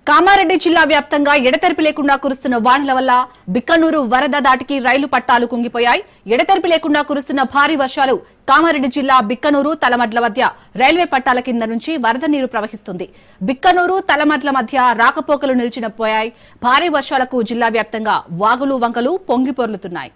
కామారెడ్డి జిల్లా వ్యాప్తంగా ఎడతెరిపి లేకుండా కురుస్తున్న వానల వల్ల బిక్కనూరు వరద దాటికి రైలు పట్టాలు కుంగిపోయాయి. ఎడతెరిపి లేకుండా కురుస్తున్న భారీ వర్షాలు కామారెడ్డి జిల్లా బిక్కనూరు తలమడ్ల మధ్య రైల్వే పట్టాల కింద నుంచి వరద నీరు ప్రవహిస్తుంది. బిక్కనూరు తలమడ్ల మధ్య రాకపోకలు నిలిచిపోయాయి. భారీ వర్షాలకు జిల్లా వ్యాప్తంగా వాగులు వంకలు పొంగిపొర్లుతున్నాయి.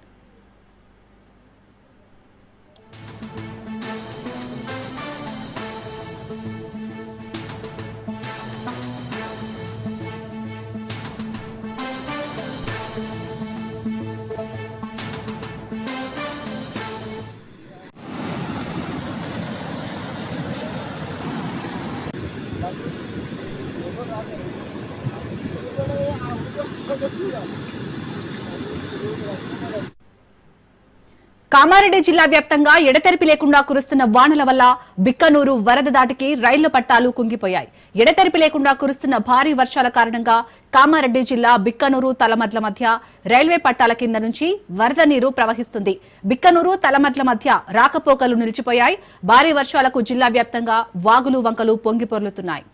కామారెడ్డి జిల్లా వ్యాప్తంగా ఎడతెరిపి లేకుండా కురుస్తున్న వానల వల్ల బిక్కనూరు వరద దాటికి రైళ్ల పట్టాలు కుంగిపోయాయి. ఎడతెరిపి లేకుండా కురుస్తున్న భారీ వర్షాల కారణంగా కామారెడ్డి జిల్లా బిక్కనూరు తలమడ్ల మధ్య రైల్వే పట్టాల కింద నుంచి వరద నీరు ప్రవహిస్తుంది. బిక్కనూరు తలమడ్ల మధ్య రాకపోకలు నిలిచిపోయాయి. భారీ వర్షాలకు జిల్లా వ్యాప్తంగా వాగులు వంకలు పొంగిపొర్లుతున్నాయి.